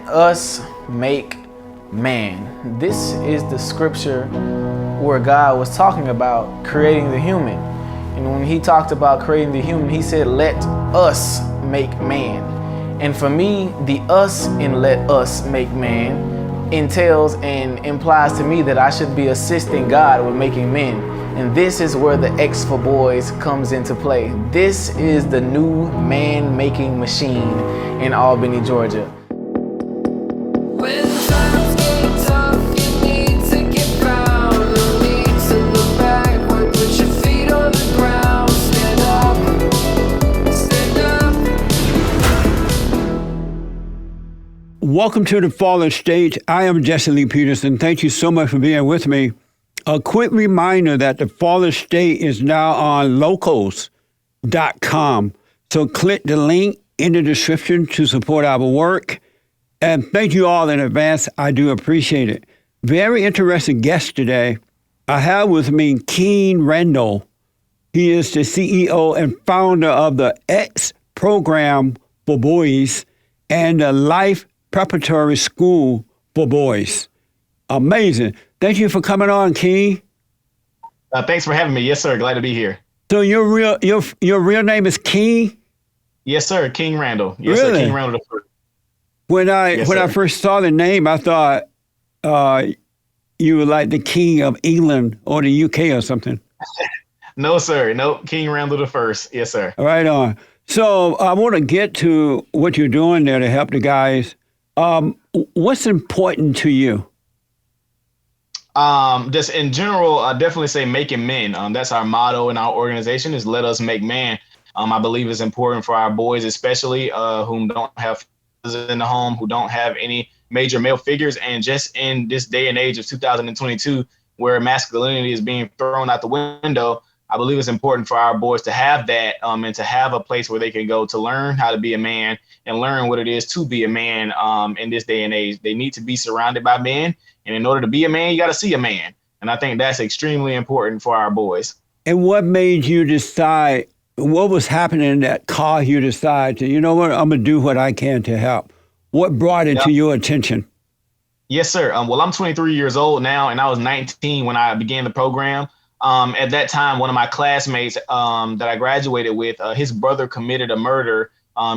us make man. This is the scripture where God was talking about creating the human. And when he talked about creating the human, he said, let us make man. And for me, the us in let us make man entails and implies to me that I should be assisting God with making men. And this is where the X for boys comes into play. This is the new man-making machine in Albany, Georgia. When times get tough, you need to get down. No need to look backward, put your feet on the ground. Stand up, stand up. Welcome to The Fallen State. I am Jesse Lee Peterson. Thank you so much for being with me. A quick reminder that The Fallen State is now on locals.com. So click the link in the description to support our work. And thank you all in advance. I do appreciate it. Very interesting guest today. I have with me King Randall. He is the CEO and founder of the X program for boys and the Life Preparatory School for boys. Amazing. Thank you for coming on, King. Thanks for having me. Yes, sir. Glad to be here. So your real name is King? Yes, sir. King Randall. Yes, Really? sir. King Randall the first. When I Yes, sir. first saw the name, I thought you were like the King of England or the UK or something. No, sir. No, King Randall the first. Yes, sir. Right on. So I want to get to what you're doing there to help the guys. What's important to you? Just in general, I definitely say making men. That's our motto in our organization is let us make man. I believe it's important for our boys, especially whom don't have fathers in the home, who don't have any major male figures. And just in this day and age of 2022, where masculinity is being thrown out the window, I believe it's important for our boys to have that and to have a place where they can go to learn how to be a man and learn what it is to be a man in this day and age. They need to be surrounded by men. And in order to be a man, you got to see a man. And I think that's extremely important for our boys. And what made you decide, what was happening that caused you to decide to, you know what, I'm going to do what I can to help? What brought it to your attention? Yes, sir. Well, I'm 23 years old now, and I was 19 when I began the program. At that time, one of my classmates that I graduated with, his brother committed a murder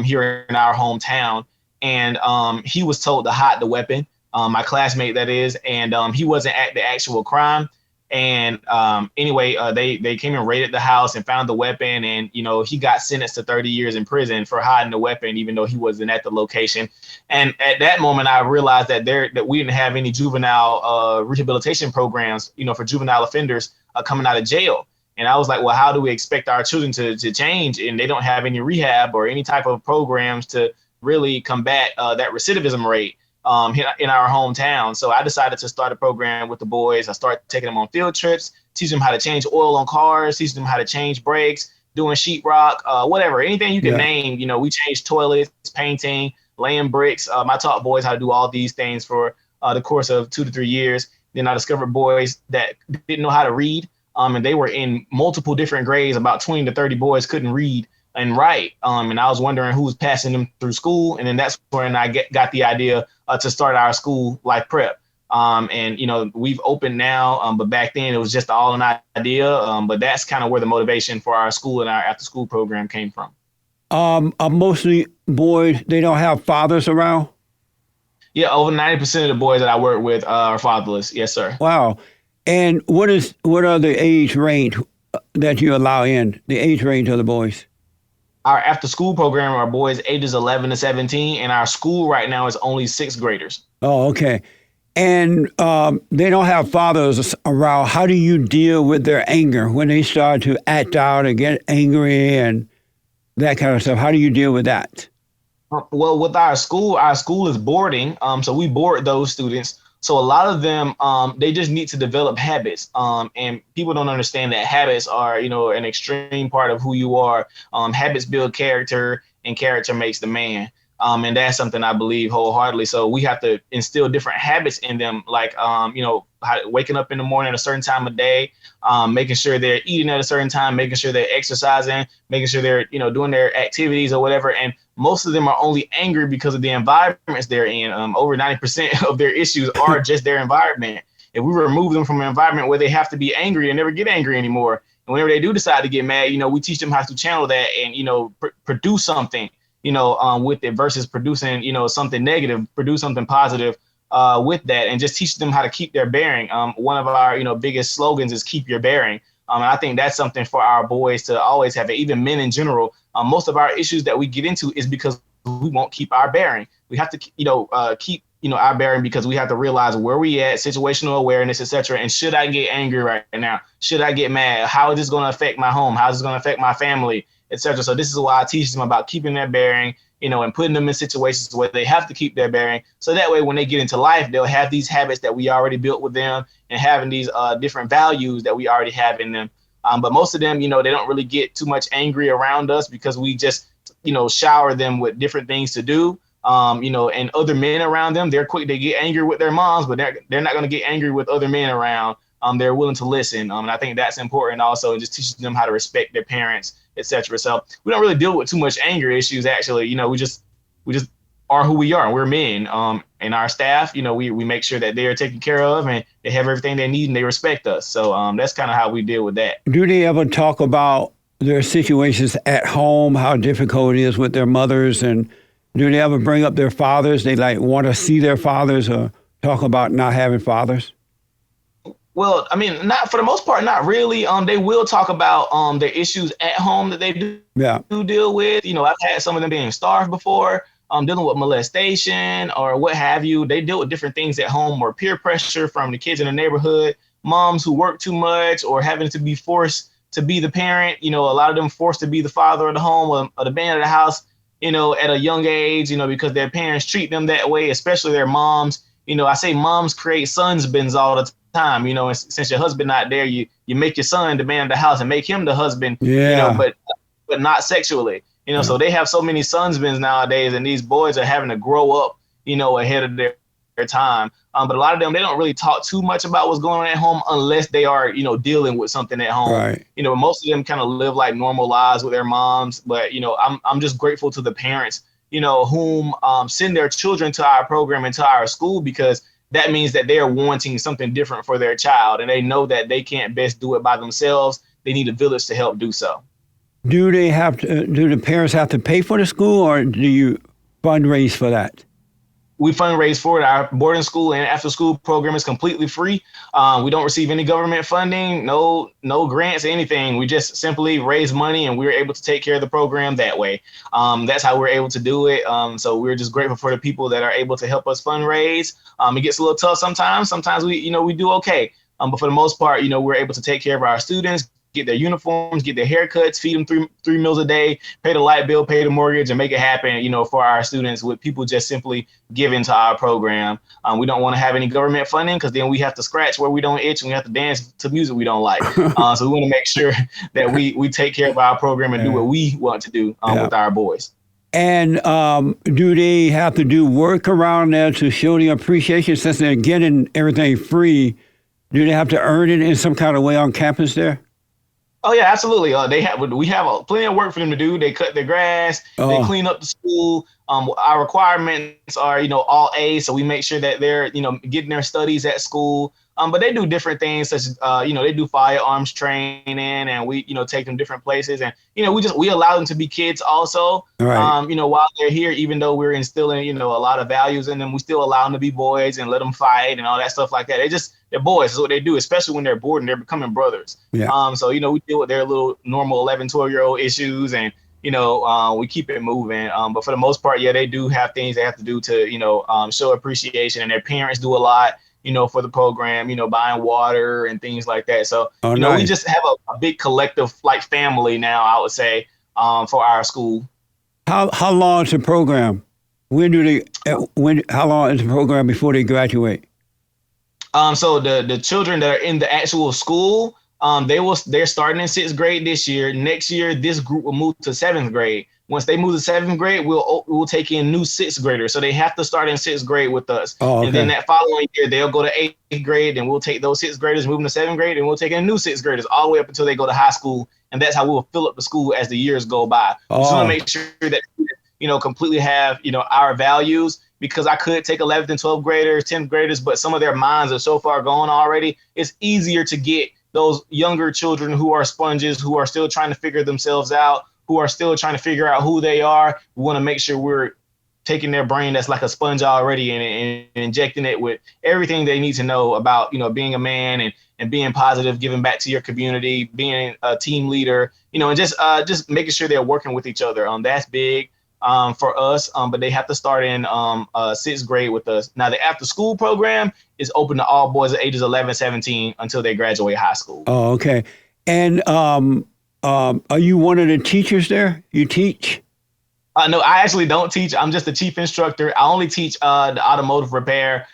here in our hometown. And he was told to hide the weapon. My classmate, that is, and he wasn't at the actual crime. And anyway, they came and raided the house and found the weapon. And, you know, he got sentenced to 30 years in prison for hiding the weapon, even though he wasn't at the location. And at that moment, I realized that we didn't have any juvenile rehabilitation programs, you know, for juvenile offenders coming out of jail. And I was like, well, how do we expect our children to change? And they don't have any rehab or any type of programs to really combat that recidivism rate in our hometown. So I decided to start a program with the boys. I started taking them on field trips, teaching them how to change oil on cars, teaching them how to change brakes, doing sheetrock, whatever, anything you can name. You know, we changed toilets, painting, laying bricks. I taught boys how to do all these things for the course of 2 to 3 years. Then I discovered boys that didn't know how to read, and they were in multiple different grades. About 20 to 30 boys couldn't read and write. And I was wondering who was passing them through school. And then that's when I got the idea to start our school, Life Prep. And, you know, we've opened now, but back then it was just all an idea. But that's kind of where the motivation for our school and our after school program came from. Mostly boys, they don't have fathers around? Yeah, over 90% of the boys that I work with are fatherless. Yes, sir. Wow. And what are the age range that you allow in, the age range of the boys? Our after school program are boys ages 11 to 17, and our school right now is only 6th graders. Oh, okay. And they don't have fathers around. How do you deal with their anger when they start to act out and get angry and that kind of stuff? How do you deal with that? Well, with our school is boarding. So we board those students. So a lot of them, they just need to develop habits. And people don't understand that habits are, you know, an extreme part of who you are. Habits build character, and character makes the man. And that's something I believe wholeheartedly. So we have to instill different habits in them, like, waking up in the morning at a certain time of day, making sure they're eating at a certain time, making sure they're exercising, making sure they're, doing their activities or whatever. And most of them are only angry because of the environments they're in. Over 90% of their issues are just their environment. If we remove them from an environment where they have to be angry, they never get angry anymore. And whenever they do decide to get mad, we teach them how to channel that and, produce something, with it versus producing, something negative, produce something positive with that, and just teach them how to keep their bearing. One of our, biggest slogans is keep your bearing. And I think that's something for our boys to always have, even men in general. Most of our issues that we get into is because we won't keep our bearing. We have to, keep, our bearing, because we have to realize where we at, situational awareness, etc. And should I get angry right now? Should I get mad? How is this going to affect my home? How is this going to affect my family, etc.? So this is why I teach them about keeping their bearing, and putting them in situations where they have to keep their bearing. So that way, when they get into life, they'll have these habits that we already built with them, and having these different values that we already have in them. But most of them, they don't really get too much angry around us, because we just, shower them with different things to do. And other men around them, they're quick to get angry with their moms, but they're not going to get angry with other men around. They're willing to listen. And I think that's important also, and just teaching them how to respect their parents, etc. So we don't really deal with too much anger issues, actually. We just are who we are, and we're men. And our staff, we make sure that they are taken care of and they have everything they need and they respect us. So that's kind of how we deal with that. Do they ever talk about their situations at home, how difficult it is with their mothers, and do they ever bring up their fathers? They want to see their fathers, or talk about not having fathers? Well, I mean, not for the most part, not really. They will talk about their issues at home that they do deal with. I've had some of them being starved before, dealing with molestation or what have you. They deal with different things at home, or peer pressure from the kids in the neighborhood, moms who work too much, or having to be forced to be the parent. A lot of them forced to be the father of the home or the man of the house, at a young age, because their parents treat them that way, especially their moms. I say moms create sons-bins all the time, and since your husband not there, you make your son the man of the house and make him the husband, but not sexually, so they have so many sons-bins nowadays, and these boys are having to grow up, ahead of their time. But a lot of them, they don't really talk too much about what's going on at home unless they are, dealing with something at home. Right. Most of them kind of live like normal lives with their moms, but, I'm just grateful to the parents, whom send their children to our program and to our school, because that means that they're wanting something different for their child, and they know that they can't best do it by themselves. They need a village to help do so. Do the parents have to pay for the school, or do you fundraise for that? We fundraise for it. Our boarding school and after school program is completely free. We don't receive any government funding, no grants, anything. We just simply raise money, and we're able to take care of the program that way. That's how we're able to do it. So we're just grateful for the people that are able to help us fundraise. It gets a little tough sometimes. Sometimes we do okay. But for the most part, we're able to take care of our students, get their uniforms, get their haircuts, feed them three meals a day, pay the light bill, pay the mortgage, and make it happen, for our students, with people just simply giving to our program. We don't want to have any government funding, because then we have to scratch where we don't itch, and we have to dance to music we don't like. So we want to make sure that we take care of our program and do what we want to do with our boys. And do they have to do work around there to show the appreciation, since they're getting everything free? Do they have to earn it in some kind of way on campus there? Oh yeah, absolutely. We have plenty of work for them to do. They cut their grass, they clean up the school. Our requirements are, all A's, so we make sure that they're, getting their studies at school. But they do different things, such as, they do firearms training, and we, take them different places, and we allow them to be kids also. Right. While they're here, even though we're instilling, a lot of values in them, we still allow them to be boys and let them fight and all that stuff like that. They're boys. That's what they do, especially when they're bored and they're becoming brothers. Yeah. So, we deal with their little normal 11, 12-year-old issues, and, we keep it moving. But for the most part, they do have things they have to do to, show appreciation, and their parents do a lot, for the program, buying water and things like that. So, nice. We just have a big collective, like, family now, I would say, for our school. How long is the program? How long is the program before they graduate? So the children that are in the actual school, they're starting in 6th grade this year. Next year, this group will move to 7th grade. Once they move to 7th grade, we'll take in new 6th graders. So they have to start in 6th grade with us. Oh, okay. And then that following year, they'll go to 8th grade, and we'll take those 6th graders, move them to 7th grade, and we'll take in new 6th graders all the way up until they go to high school. And that's how we'll fill up the school as the years go by. We just want to make sure that, completely have, our values, because I could take 11th and 12th graders, 10th graders, but some of their minds are so far gone already. It's easier to get those younger children who are sponges, who are still trying to figure themselves out, who are still trying to figure out who they are. We want to make sure we're taking their brain that's like a sponge already and injecting it with everything they need to know about, being a man and being positive, giving back to your community, being a team leader, and just making sure they're working with each other. That's big for us, but they have to start in 6th grade with us. Now, the after school program is open to all boys at ages 11, 17 until they graduate high school. Oh, okay. And are you one of the teachers there? You teach? No, I actually don't teach. I'm just the chief instructor. I only teach the automotive repair,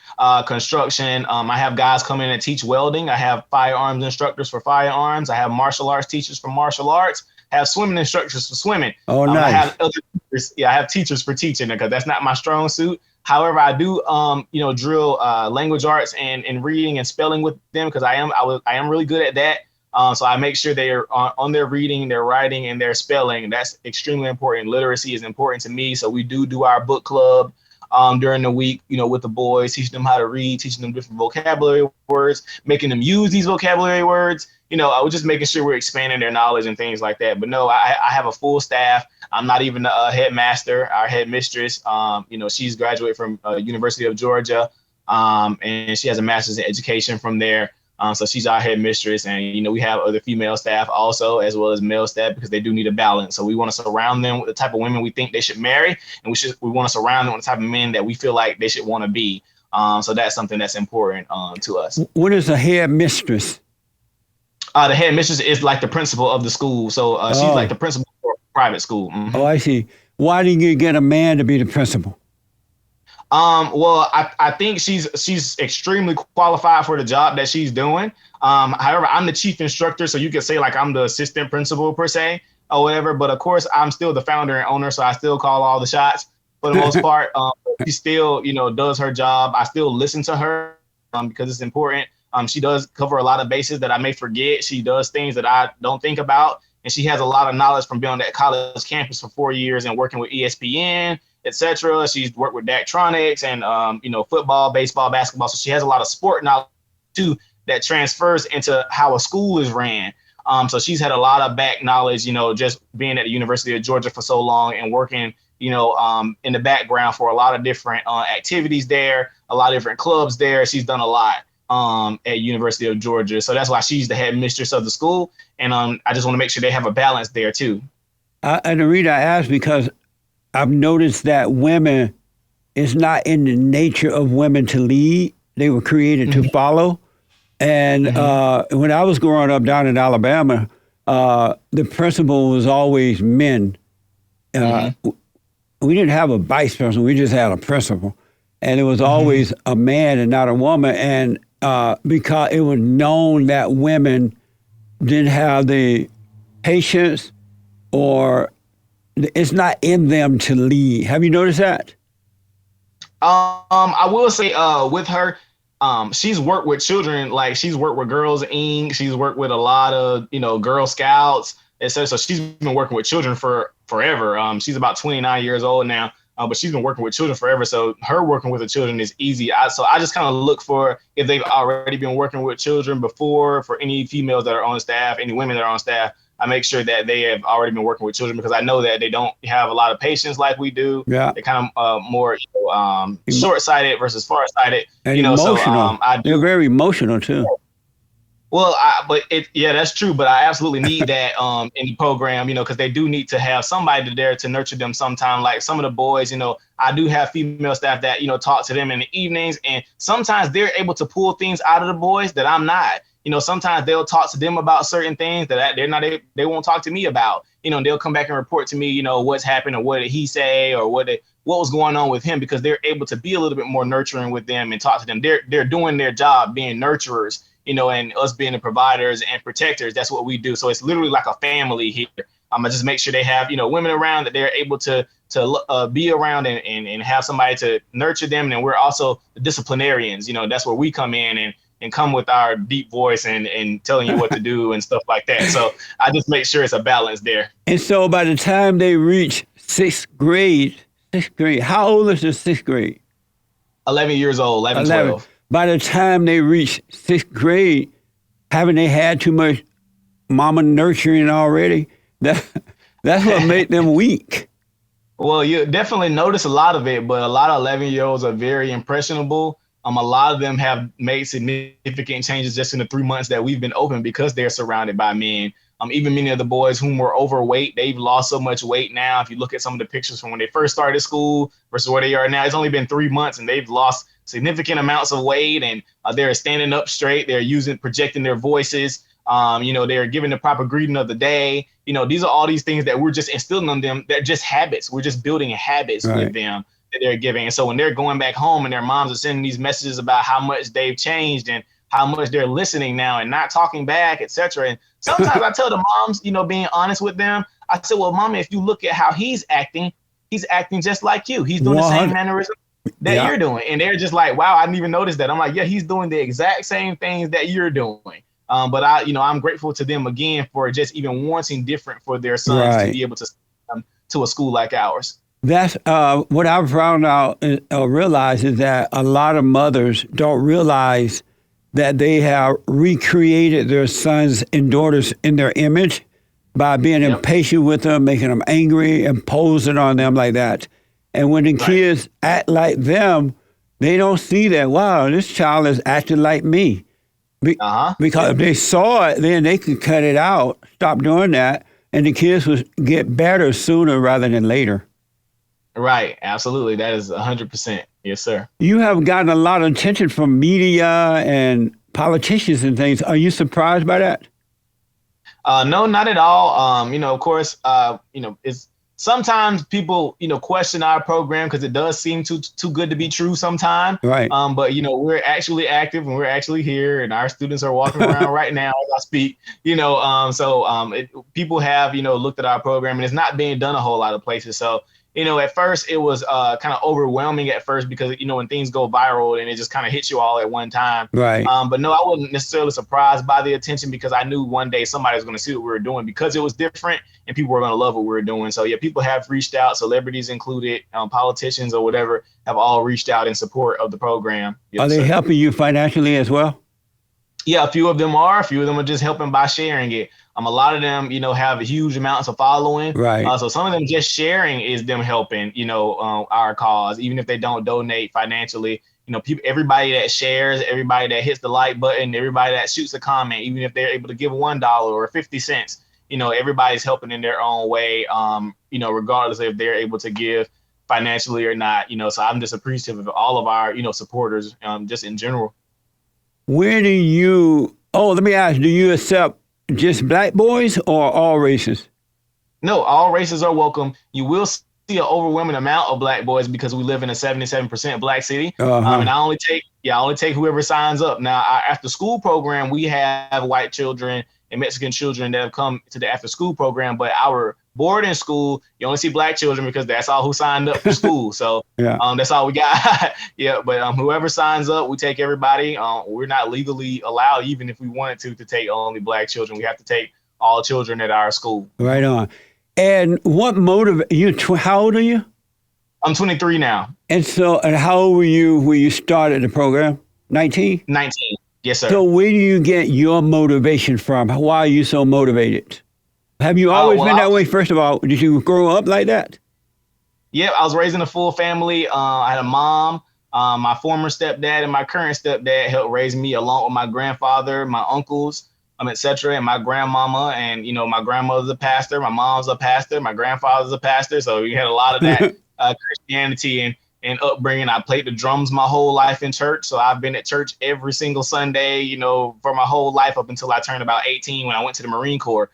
construction. I have guys come in and teach welding. I have firearms instructors for firearms. I have martial arts teachers for martial arts. I have swimming instructors for swimming. Oh, nice. I have other teachers. Yeah, I have teachers for teaching because that's not my strong suit. However, I do, drill language arts and reading and spelling with them because I am really good at that. So I make sure they are on their reading, their writing, and their spelling. That's extremely important. Literacy is important to me. So we do our book club during the week, with the boys, teaching them how to read, teaching them different vocabulary words, making them use these vocabulary words. I was just making sure we're expanding their knowledge and things like that. But no, I have a full staff. I'm not even a headmaster. Our headmistress, she's graduated from University of Georgia, and she has a master's in education from there. So she's our headmistress, and we have other female staff also, as well as male staff, because they do need a balance. So we want to surround them with the type of women we think they should marry, and we want to surround them with the type of men that we feel like they should want to be. So that's something that's important to us. What is a headmistress? The headmistress is like the principal of the school, so she's like the principal for a private school. Mm-hmm. Oh, I see. Why didn't you get a man to be the principal? Well, I think she's extremely qualified for the job that she's doing. However, I'm the chief instructor, so you could say like I'm the assistant principal per se or whatever. But of course, I'm still the founder and owner, so I still call all the shots for the most part. She still, does her job. I still listen to her because it's important. She does cover a lot of bases that I may forget. She does things that I don't think about. And she has a lot of knowledge from being on that college campus for 4 years and working with ESPN, etc. She's worked with Daktronics and, football, baseball, basketball. So she has a lot of sport knowledge too that transfers into how a school is ran. So she's had a lot of back knowledge, just being at the University of Georgia for so long and working, in the background for a lot of different activities there, a lot of different clubs there. She's done a lot at University of Georgia. So that's why she's the headmistress of the school. And I just want to make sure they have a balance there too. And the reason I ask because I've noticed that women, it's not in the nature of women to lead. They were created to follow. And when I was growing up down in Alabama, the principal was always men. We didn't have a vice principal. We just had a principal. And it was always a man and not a woman. And because it was known that women didn't have the patience or it's not in them to lead. Have you noticed that? I will say with her, she's worked with children, like she's worked with Girls Inc. She's worked with a lot of, Girl Scouts, etc. So she's been working with children for forever. She's about 29 years old now, but she's been working with children forever. So her working with the children is easy. So I just kind of look for if they've already been working with children before, for any females that are on staff, any women that are on staff. I make sure that they have already been working with children because I know that they don't have a lot of patience like we do. Yeah. They're kind of more short-sighted versus far-sighted. And emotional. They're very emotional too. Well, that's true. But I absolutely need that in the program, because they do need to have somebody there to nurture them sometime. Like some of the boys, I do have female staff that, talk to them in the evenings. And sometimes they're able to pull things out of the boys that I'm not. Sometimes they'll talk to them about certain things that they won't talk to me about. They'll come back and report to me, what's happened or what did he say or what was going on with him, because they're able to be a little bit more nurturing with them and talk to them. They're doing their job being nurturers, and us being the providers and protectors. That's what we do. So it's literally like a family here. I just make sure they have, women around that they're able to be around and have somebody to nurture them. And we're also the disciplinarians. That's where we come in and come with our deep voice and telling you what to do and stuff like that. So I just make sure it's a balance there. And so by the time they reach sixth grade, how old is the sixth grade? 11 years old, 11. 12. By the time they reach sixth grade, haven't they had too much mama nurturing already? That's what made them weak. Well, you definitely notice a lot of it, but a lot of 11-year-olds are very impressionable. A lot of them have made significant changes just in the 3 months that we've been open because they're surrounded by men. Even many of the boys whom were overweight, they've lost so much weight now. If you look at some of the pictures from when they first started school versus where they are now, it's only been 3 months and they've lost significant amounts of weight, and they're standing up straight. They're projecting their voices. They're giving the proper greeting of the day. These are all these things that we're just instilling on them. They're just habits. We're just building habits with them that they're giving. And so when they're going back home and their moms are sending these messages about how much they've changed and how much they're listening now and not talking back, etc. And sometimes I tell the moms, being honest with them, I said, well, Mama, if you look at how he's acting just like you. He's doing the same mannerism that you're doing. And they're just like, wow, I didn't even notice that. I'm like, yeah, he's doing the exact same things that you're doing. But I'm grateful to them again for just even wanting different for their sons to be able to send them to a school like ours. That's what I've found out realized is that a lot of mothers don't realize that they have recreated their sons and daughters in their image by being impatient with them, making them angry, imposing on them like that. And when the kids act like them, they don't see that, wow, this child is acting like me. Because if they saw it, then they could cut it out, stop doing that, and the kids would get better sooner rather than later. Right. Absolutely. That is 100%. Yes, sir. You have gotten a lot of attention from media and politicians and things. Are you surprised by that? No, not at all. Of course, it's sometimes people, question our program because it does seem too good to be true sometimes. Right. But, we're actually active and we're actually here and our students are walking around right now as I speak, people have, looked at our program and it's not being done a whole lot of places. So, at first it was kind of overwhelming at first because, when things go viral and it just kind of hits you all at one time. Right. But no, I wasn't necessarily surprised by the attention because I knew one day somebody was going to see what we were doing because it was different and people were going to love what we were doing. So, yeah, people have reached out, celebrities included, politicians or whatever have all reached out in support of the program. Yes, are they helping you financially as well? Yeah, a few of them are. A few of them are just helping by sharing it. A lot of them, have huge amounts of following. Right. So some of them just sharing is them helping, our cause, even if they don't donate financially. Everybody that shares, everybody that hits the like button, everybody that shoots a comment, even if they're able to give $1 or 50 cents, everybody's helping in their own way, regardless if they're able to give financially or not. So I'm just appreciative of all of our, supporters, just in general. Let me ask, do you accept just black boys or all races? No, all races are welcome. You will see an overwhelming amount of black boys because we live in a 77% black city. And I only take whoever signs up. Now, our after school program, we have white children and Mexican children that have come to the after school program, but our boarding school, you only see black children because that's all who signed up for school. So that's all we got. But whoever signs up, we take everybody. We're not legally allowed, even if we wanted to take only black children. We have to take all children at our school. Right on. And what motivated you? How old are you? I'm 23 now. And how old were you when you started the program? 19? 19. Yes, sir. So where do you get your motivation from? Why are you so motivated? Have you always been that way? First of all, did you grow up like that? Yeah, I was raised in a full family. I had a mom, my former stepdad and my current stepdad helped raise me along with my grandfather, my uncles, etc., and my grandmama. And, my grandmother's a pastor, my mom's a pastor, my grandfather's a pastor. So we had a lot of that Christianity and upbringing. I played the drums my whole life in church. So I've been at church every single Sunday, for my whole life up until I turned about 18 when I went to the Marine Corps.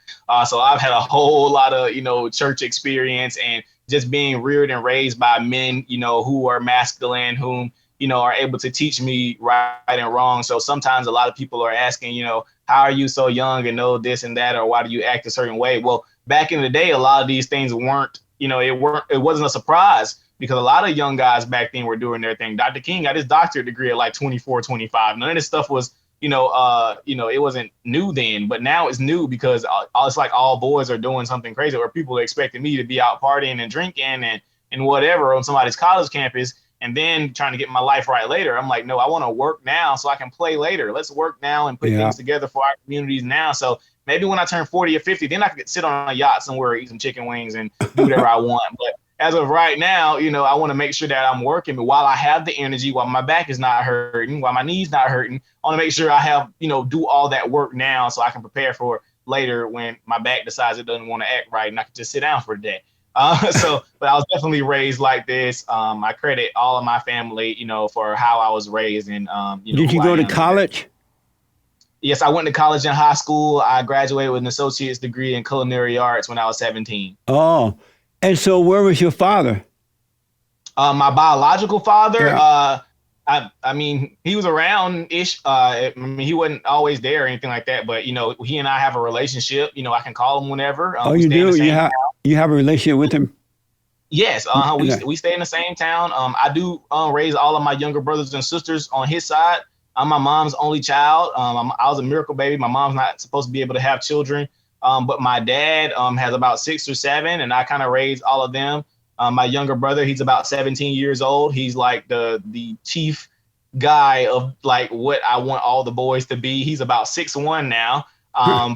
So I've had a whole lot of, church experience and just being reared and raised by men, who are masculine, whom, are able to teach me right and wrong. So sometimes a lot of people are asking, how are you so young and know this and that, or why do you act a certain way? Well, back in the day, a lot of these things weren't, it wasn't a surprise because a lot of young guys back then were doing their thing. Dr. King got his doctorate degree at like 24, 25. None of this stuff was, it wasn't new then, but now it's new because it's like all boys are doing something crazy, or people are expecting me to be out partying and drinking and whatever on somebody's college campus and then trying to get my life right later. I'm like, no, I want to work now so I can play later. Let's work now and put things together for our communities now. So maybe when I turn 40 or 50, then I can sit on a yacht somewhere, eat some chicken wings and do whatever I want. But as of right now, I want to make sure that I'm working, but while I have the energy, while my back is not hurting, while my knees not hurting, I want to make sure I have, do all that work now so I can prepare for later when my back decides it doesn't want to act right and I can just sit down for a day. But I was definitely raised like this. I credit all of my family, for how I was raised. And, did you go to college? Yes, I went to college and high school. I graduated with an associate's degree in culinary arts when I was 17. Oh, and so where was your father? My biological father, Yeah. I mean, he was around-ish. He wasn't always there or anything like that, but, he and I have a relationship. I can call him whenever. Oh, you do? You have a relationship with him? Yes, we stay in the same town. I do raise all of my younger brothers and sisters on his side. I'm my mom's only child. I was a miracle baby. My mom's not supposed to be able to have children, but my dad has about 6 or 7, and I kind of raised all of them. My younger brother, he's about 17 years old. He's like the chief guy of like what I want all the boys to be. He's about 6'1" now.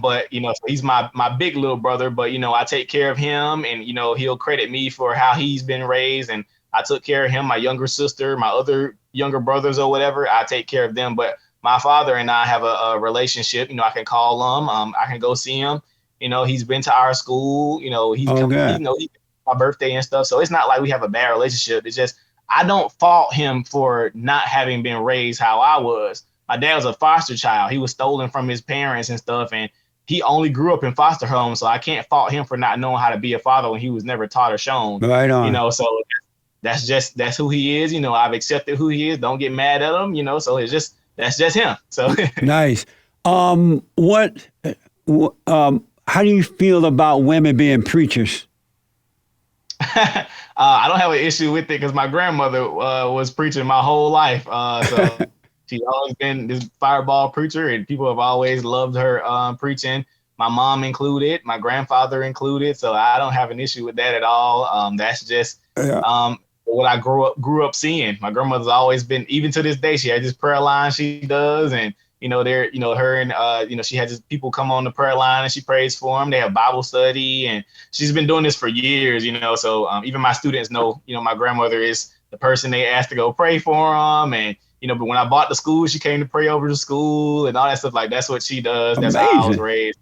But, so he's my big little brother, but, I take care of him and, he'll credit me for how he's been raised. And I took care of him, my younger sister, my other younger brothers or whatever. I take care of them. But my father and I have a relationship. I can call him. I can go see him. He's been to our school. He's my birthday and stuff. So it's not like we have a bad relationship. It's just I don't fault him for not having been raised how I was. My dad was a foster child. He was stolen from his parents and stuff, and he only grew up in foster homes. So I can't fault him for not knowing how to be a father when he was never taught or shown. Right on. So that's who he is. I've accepted who he is. Don't get mad at him. So that's just him. So nice. How do you feel about women being preachers? I don't have an issue with it because my grandmother was preaching my whole life. So she's always been this fireball preacher, and people have always loved her preaching. My mom included, my grandfather included. So I don't have an issue with that at all. That's just what I grew up seeing. My grandmother's always been, even to this day, she has this prayer line she does, and her and she has people come on the prayer line and she prays for them. They have Bible study, and she's been doing this for years. So even my students know, my grandmother is the person they asked to go pray for them, and but when I bought the school, she came to pray over the school and all that stuff. Like that's what she does. That's how I was raised.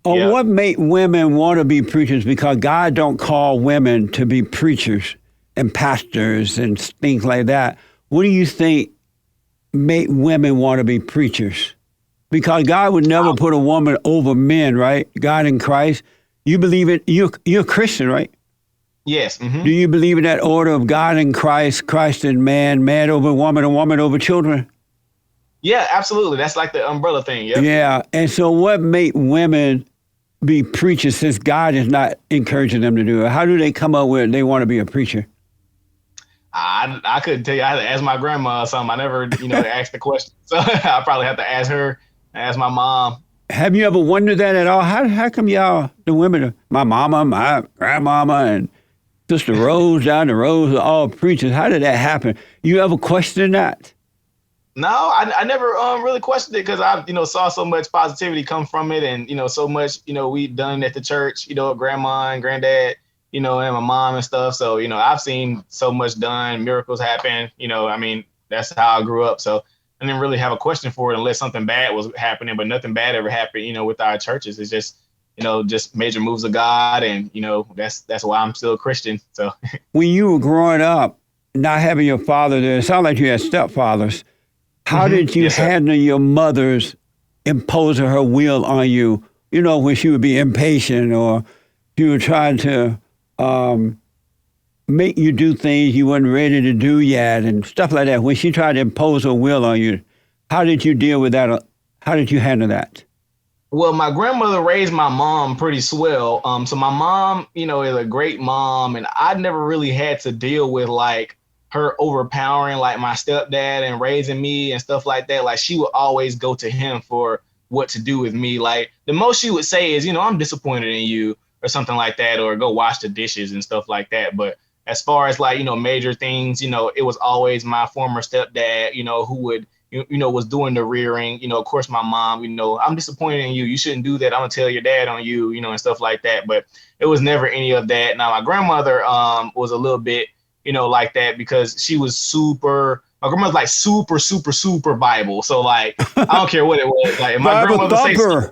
Oh, what made women want to be preachers? Because God don't call women to be preachers and pastors and things like that. What do you think made women want to be preachers? Because God would never put a woman over men, right? God in Christ. You believe it? You're a Christian, right? Yes. Mm-hmm. Do you believe in that order of God in Christ, Christ in man, man over woman, and woman over children? Yeah, absolutely. That's like the umbrella thing. Yep. Yeah. And so what made women be preachers since God is not encouraging them to do it? How do they come up with they want to be a preacher? I couldn't tell you. I had to ask my grandma or something. I never, asked the question. So I probably have to ask her, ask my mom. Have you ever wondered that at all? How come y'all, the women, my mama, my grandmama, and Sister Rose down the road are all preachers? How did that happen? You ever questioned that? No, I never really questioned it because I, saw so much positivity come from it, and so much, we done at the church, grandma and granddad, and my mom and stuff. So I've seen so much done, miracles happen. That's how I grew up. So I didn't really have a question for it unless something bad was happening, but nothing bad ever happened. With our churches, it's just just major moves of God, and that's why I'm still a Christian. So when you were growing up, not having your father there, it sounded like you had stepfathers. How did you handle your mother's imposing her will on you? When she would be impatient or she would try to make you do things you weren't ready to do yet and stuff like that. When she tried to impose her will on you, how did you deal with that? How did you handle that? Well, my grandmother raised my mom pretty swell. So my mom, is a great mom, and I never really had to deal with like her overpowering like my stepdad and raising me and stuff like that. Like she would always go to him for what to do with me. Like the most she would say is, I'm disappointed in you or something like that, or go wash the dishes and stuff like that. But as far as like, major things, it was always my former stepdad, who would was doing the rearing, of course, my mom, I'm disappointed in you. You shouldn't do that. I'm gonna tell your dad on you, and stuff like that. But it was never any of that. Now, my grandmother was a little bit, like that because she was my grandmother's like super Bible. So like, I don't care what it was. Like, if my grandmother says,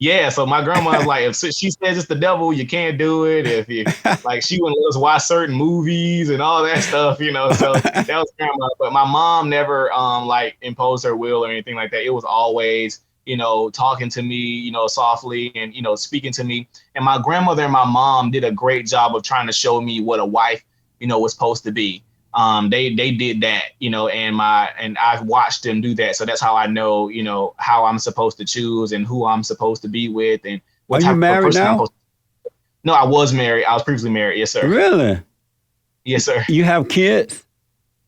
yeah, so my grandma's like, if she says it's the devil, you can't do it. If you like, she wouldn't let us watch certain movies and all that stuff, So that was grandma. But my mom never like imposed her will or anything like that. It was always, talking to me, softly and speaking to me. And my grandmother and my mom did a great job of trying to show me what a wife, was supposed to be. They did that, and I've watched them do that. So that's how I know, how I'm supposed to choose and who I'm supposed to be with and what type of person I'm supposed to. No, I was married. I was previously married. Yes, sir. Really? Yes, sir. You have kids?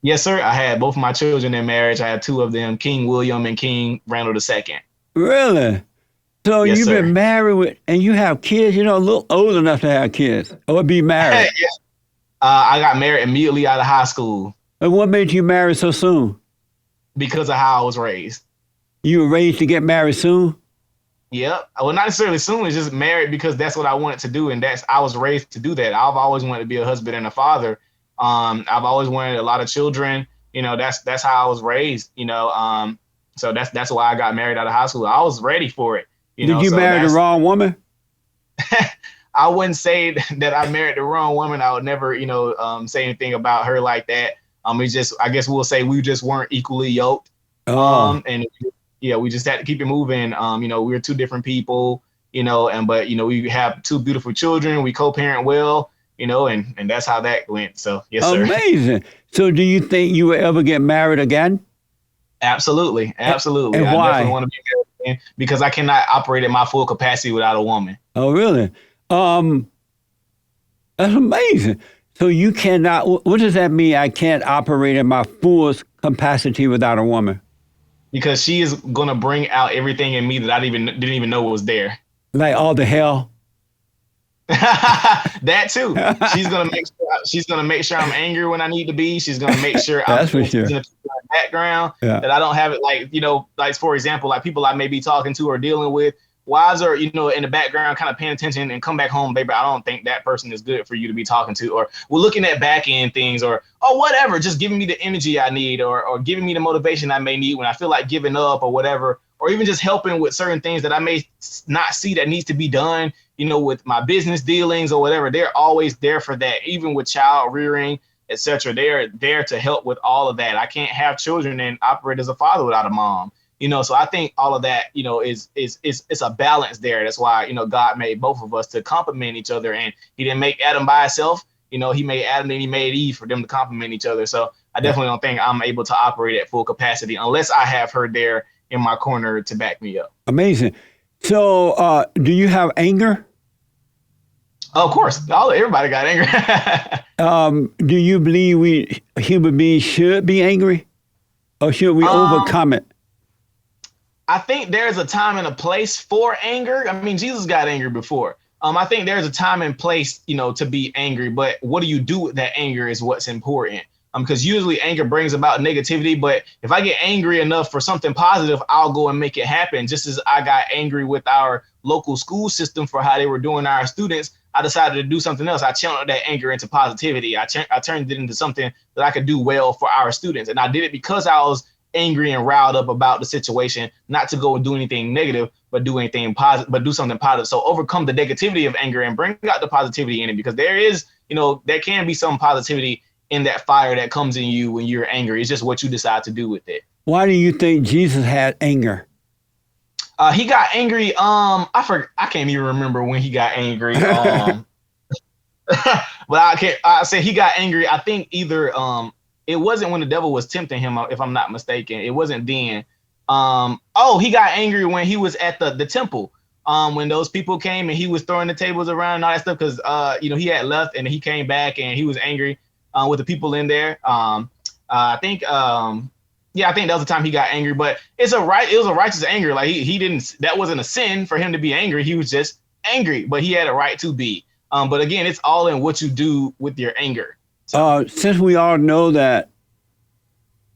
Yes, sir. I had both of my children in marriage. I had two of them, King William and King Randall II. Really? So yes, you've sir. been married and you have kids, a little old enough to have kids or be married. Yes. I got married immediately out of high school. And what made you marry so soon? Because of how I was raised. You were raised to get married soon? Yep. Well, not necessarily soon. It's just married because that's what I wanted to do. And I was raised to do that. I've always wanted to be a husband and a father. I've always wanted a lot of children. That's how I was raised, so that's why I got married out of high school. I was ready for it. Did you marry the wrong woman? I wouldn't say that I married the wrong woman. I would never, say anything about her like that. It's just, I guess we'll say we just weren't equally yoked. And yeah, we just had to keep it moving. We were two different people, but we have two beautiful children. We co-parent well, and that's how that went. So yes, sir. Amazing. So do you think you will ever get married again? Absolutely. And I why? definitely want to be married again because I cannot operate at my full capacity without a woman. Oh, really? That's amazing. So you cannot, what does that mean? I can't operate at my fullest capacity without a woman? Because she is going to bring out everything in me that I didn't even know was there. Like all the hell? That too. She's gonna make sure I'm angry when I need to be. She's gonna make sure I'm for sure. in the background that I don't have it like for example, like people I may be talking to or dealing with. Wives are, in the background kind of paying attention and come back home, baby, I don't think that person is good for you to be talking to, or we're looking at back end things or whatever, just giving me the energy I need or giving me the motivation I may need when I feel like giving up or whatever, or even just helping with certain things that I may not see that needs to be done, with my business dealings or whatever. They're always there for that, even with child rearing, etc. They're there to help with all of that. I can't have children and operate as a father without a mom. So I think all of that, is it's a balance there. That's why, God made both of us to complement each other, and he didn't make Adam by himself. He made Adam and he made Eve for them to complement each other. So I definitely don't think I'm able to operate at full capacity unless I have her there in my corner to back me up. Amazing. So do you have anger? Oh, of course. Everybody got anger. Do you believe human beings should be angry, or should we overcome it? I think there's a time and a place for anger. I mean, Jesus got angry before. I think there's a time and place, to be angry. But what do you do with that anger is what's important. Because usually anger brings about negativity. But if I get angry enough for something positive, I'll go and make it happen. Just as I got angry with our local school system for how they were doing our students, I decided to do something else. I channeled that anger into positivity. I turned it into something that I could do well for our students. And I did it because I was angry and riled up about the situation, not to go and do anything negative, but do anything positive, but do something positive. So overcome the negativity of anger and bring out the positivity in it, because there is, there can be some positivity in that fire that comes in you when you're angry. It's just what you decide to do with it. Why do you think Jesus had anger? He got angry. I can't even remember when he got angry. But I say he got angry. I think either, it wasn't when the devil was tempting him, if I'm not mistaken. It wasn't then. He got angry when he was at the temple. When those people came and he was throwing the tables around and all that stuff, because he had left and he came back and he was angry with the people in there. I think I think that was the time he got angry. But it was a righteous anger. Like he didn't. That wasn't a sin for him to be angry. He was just angry, but he had a right to be. But again, it's all in what you do with your anger. So, since we all know that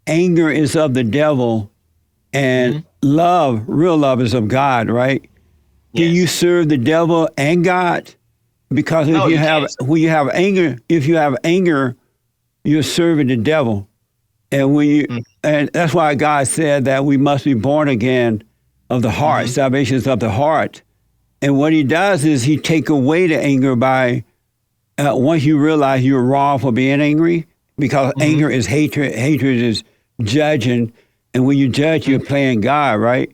anger is of the devil and love, real love, is of God, right? Yes. Do you serve the devil and God? Because if you have anger, you're serving the devil. And when you and that's why God said that we must be born again of the heart. Salvation is of the heart. And what he does is he take away the anger by once you realize you're wrong for being angry, because anger is hatred. Hatred is judging. And when you judge, you're playing God, right?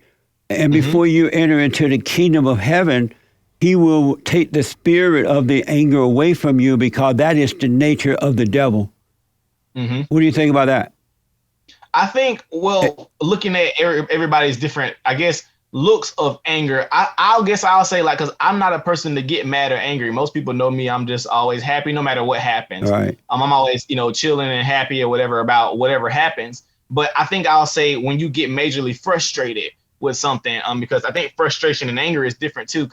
And before you enter into the kingdom of heaven, he will take the spirit of the anger away from you, because that is the nature of the devil. What do you think about that? I think, looking at everybody's different, I guess, looks of anger, I'll say, like, because I'm not a person to get mad or angry. Most people know me. I'm just always happy no matter what happens. Right. I'm always, chilling and happy or whatever about whatever happens. But I think I'll say when you get majorly frustrated with something, because I think frustration and anger is different too.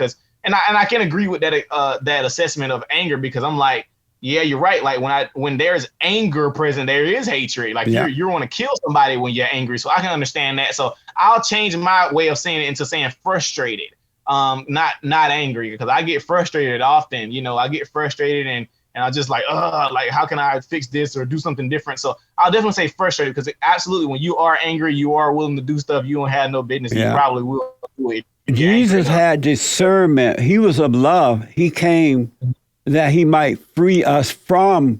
And I can agree with that assessment of anger, because I'm like, yeah, you're right. Like when there's anger present, there is hatred. Like you want to kill somebody when you're angry. So I can understand that. So I'll change my way of saying it into saying frustrated, not angry, because I get frustrated often. I get frustrated and I'm just like how can I fix this or do something different? So I'll definitely say frustrated, because absolutely when you are angry, you are willing to do stuff you don't have no business. You probably will do it. Jesus had discernment. He was of love. He came that he might free us from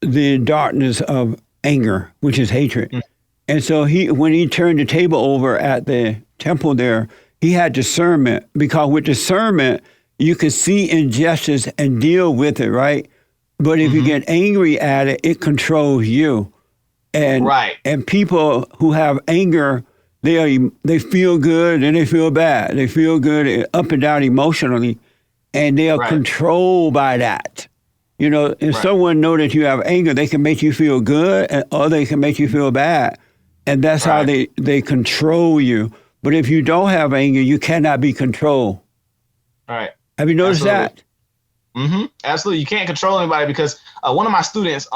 the darkness of anger, which is hatred. And so when he turned the table over at the temple there, he had discernment, because with discernment, you can see injustice and deal with it, right? But if you get angry at it, it controls you. And and people who have anger, they feel good and they feel bad. They feel good up and down emotionally, and they are controlled by that. If someone know that you have anger, they can make you feel good, or they can make you feel bad. And that's how they control you. But if you don't have anger, you cannot be controlled. All right. Have you noticed that? Absolutely. You can't control anybody, because one of my students,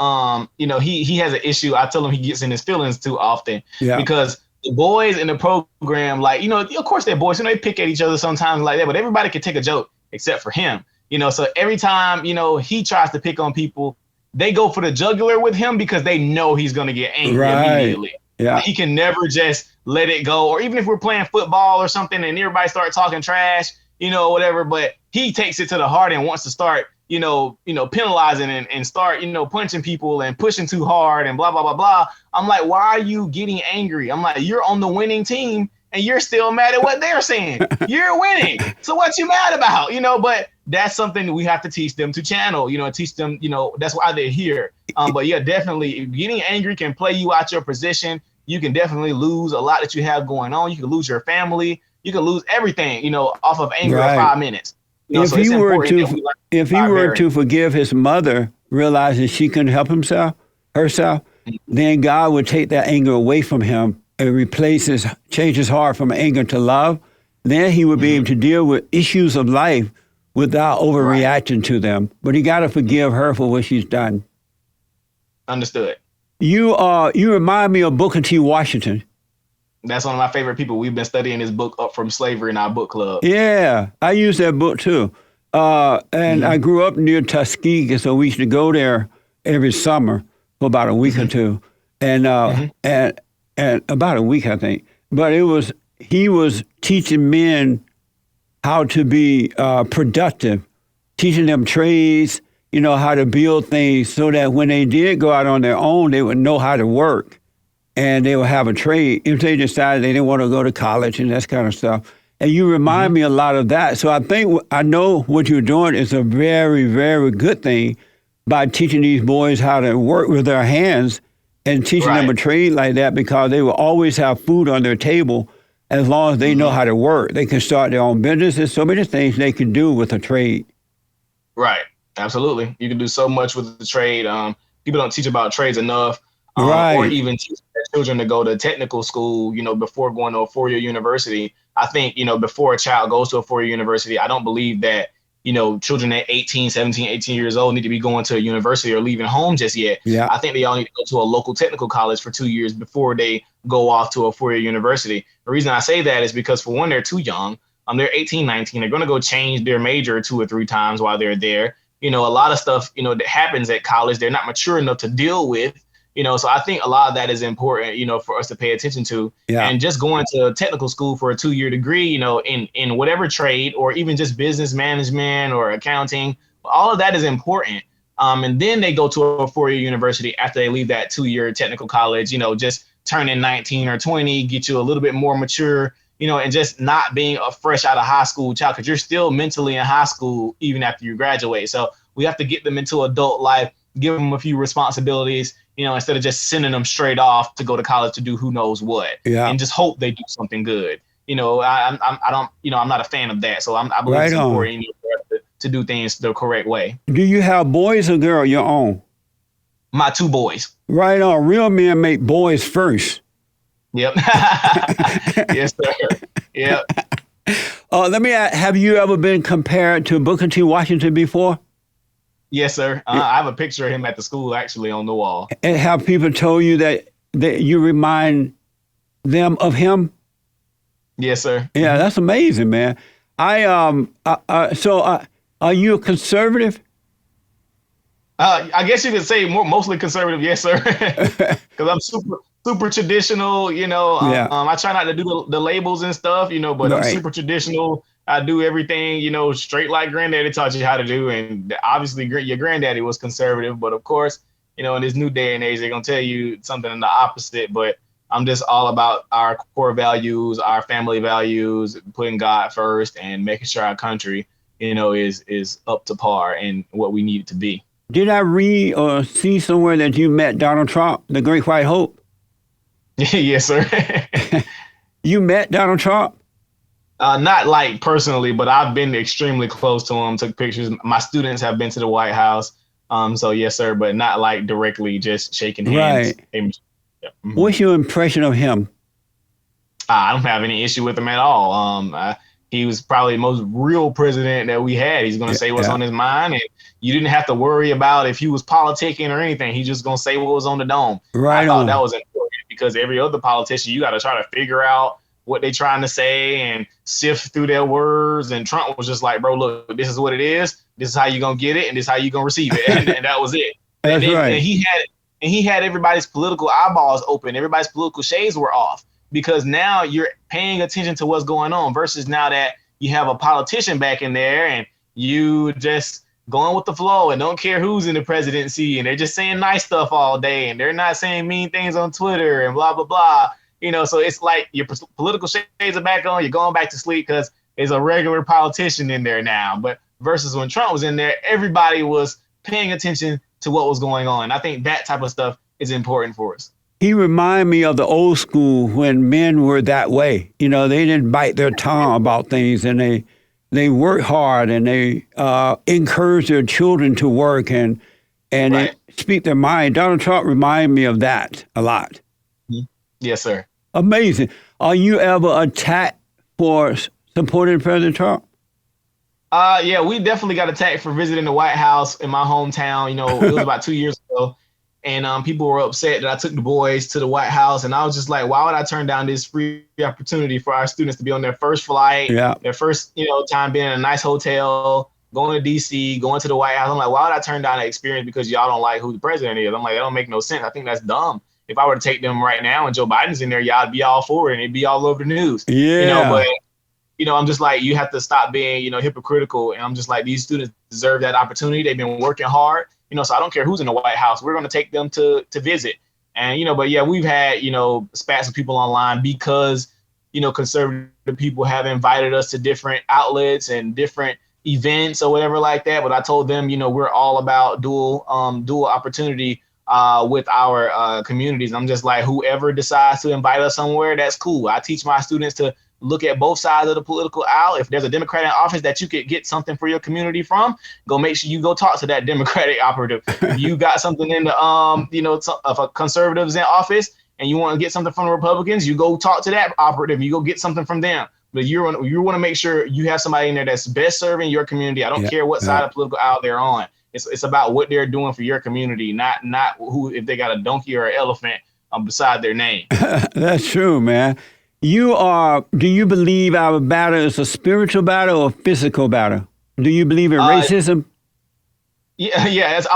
he has an issue. I tell him he gets in his feelings too often, because the boys in the program, like, of course they're boys, they pick at each other sometimes like that, but everybody can take a joke except for him, so every time, he tries to pick on people, they go for the jugular with him, because they know he's going to get angry immediately. Yeah. He can never just let it go. Or even if we're playing football or something and everybody start talking trash, whatever, but he takes it to the heart and wants to start, penalizing and start, punching people and pushing too hard and blah, blah, blah, blah. I'm like, why are you getting angry? I'm like, you're on the winning team and you're still mad at what they're saying. You're winning. So what you mad about? But that's something we have to teach them to channel, teach them, that's why they're here. But yeah, definitely getting angry can play you out your position. You can definitely lose a lot that you have going on. You can lose your family. You can lose everything, off of anger in 5 minutes. If he were to forgive his mother, realizing she couldn't help herself, then God would take that anger away from him and change his heart from anger to love. Then he would be able to deal with issues of life without overreacting to them. But he got to forgive her for what she's done. Understood. You remind me of Booker T. Washington. That's one of my favorite people. We've been studying his book, Up From Slavery, in our book club. Yeah, I use that book too. And I grew up near Tuskegee, so we used to go there every summer for about a week or two. And about a week, I think. But he was teaching men how to be productive, teaching them trades, how to build things, so that when they did go out on their own, they would know how to work. And they will have a trade if they decided they didn't want to go to college and that kind of stuff. And you remind me a lot of that. So I know what you're doing is a very, very good thing by teaching these boys how to work with their hands and teaching them a trade like that, because they will always have food on their table as long as they know how to work. They can start their own business. There's so many things they can do with a trade. Right. Absolutely. You can do so much with the trade. People don't teach about trades enough, or even teach their children to go to technical school, before going to a 4-year university. I think, before a child goes to a 4-year university, I don't believe that, children at 18, 17, 18 years old need to be going to a university or leaving home just yet. Yeah. I think they all need to go to a local technical college for 2 years before they go off to a 4-year university. The reason I say that is because, for one, they're too young. They're 18, 19. They're going to go change their major 2 or 3 times while they're there. A lot of stuff, that happens at college, they're not mature enough to deal with. So I think a lot of that is important, for us to pay attention to. Yeah. And just going to technical school for a 2-year degree, in whatever trade, or even just business management or accounting, all of that is important. And then they go to a 4-year university after they leave that 2-year technical college, just turning 19 or 20, get you a little bit more mature, and just not being a fresh out of high school child, because you're still mentally in high school even after you graduate. So we have to get them into adult life, give them a few responsibilities, instead of just sending them straight off to go to college to do who knows what, and just hope they do something good. I'm not a fan of that. So I believe it's important to do things the correct way. Do you have boys or girls your own? My 2 boys. Right on. Real men make boys first. Yep. Yes, sir. Yep. Let me ask, have you ever been compared to Booker T. Washington before? Yes, sir. I have a picture of him at the school actually on the wall. And have people told you that you remind them of him? Yes, sir. Yeah, that's amazing, man. So are you a conservative? I guess you could say mostly conservative, yes, sir. Because I'm super traditional, I try not to do the labels and stuff, but I'm super traditional. I do everything, straight like granddaddy taught you how to do. And obviously your granddaddy was conservative, but of course, in this new day and age, they're going to tell you something in the opposite. But I'm just all about our core values, our family values, putting God first, and making sure our country, is up to par and what we need it to be. Did I read or see somewhere that you met Donald Trump, the Great White Hope? Yes, sir. You met Donald Trump? Not like personally, but I've been extremely close to him, took pictures. My students have been to the White House. So yes, sir, but not like directly just shaking hands. Right. What's your impression of him? I don't have any issue with him at all. He was probably the most real president that we had. He's going to say what's on his mind, and you didn't have to worry about if he was politicking or anything. He's just going to say what was on the dome. Right. I thought that was important, because every other politician, you got to try to figure out what they're trying to say and sift through their words. And Trump was just like, bro, look, this is what it is. This is how you're going to get it, and this is how you're going to receive it. And that was it. That's right. And he had everybody's political eyeballs open. Everybody's political shades were off, because now you're paying attention to what's going on, versus now that you have a politician back in there and you just going with the flow and don't care who's in the presidency, and they're just saying nice stuff all day, and they're not saying mean things on Twitter and blah, blah, blah. So it's like your political shades are back on. You're going back to sleep because there's a regular politician in there now. But versus when Trump was in there, everybody was paying attention to what was going on. I think that type of stuff is important for us. He reminded me of the old school when men were that way. They didn't bite their tongue about things, and they worked hard, and they encouraged their children to work and they speak their mind. Donald Trump reminded me of that a lot. Yes, sir. Amazing. Are you ever attacked for supporting President Trump? Yeah, we definitely got attacked for visiting the White House in my hometown. It was about 2 years ago. And people were upset that I took the boys to the White House. And I was just like, why would I turn down this free opportunity for our students to be on their first flight, their first, time being in a nice hotel, going to D.C., going to the White House? I'm like, why would I turn down that experience because y'all don't like who the president is? I'm like, that don't make no sense. I think that's dumb. If I were to take them right now and Joe Biden's in there, y'all be all for it and it'd be all over the news. Yeah. But I'm just like, you have to stop being, hypocritical. And I'm just like, these students deserve that opportunity. They've been working hard, so I don't care who's in the White House. We're going to take them to visit. And, but yeah, we've had, spats of people online because, conservative people have invited us to different outlets and different events or whatever like that. But I told them, we're all about dual opportunity with our communities. I'm just like, whoever decides to invite us somewhere, that's cool. I teach my students to look at both sides of the political aisle. If there's a Democrat in office that you could get something for your community from, go make sure you go talk to that Democratic operative. If you got something in the of conservatives in office and you want to get something from the Republicans, you go talk to that operative. You go get something from them. But you want to make sure you have somebody in there that's best serving your community. I don't care what side of political aisle they're on. It's about what they're doing for your community, not who, if they got a donkey or an elephant beside their name. That's true, man. Do you believe our battle is a spiritual battle or physical battle? Do you believe in racism? Yeah, it's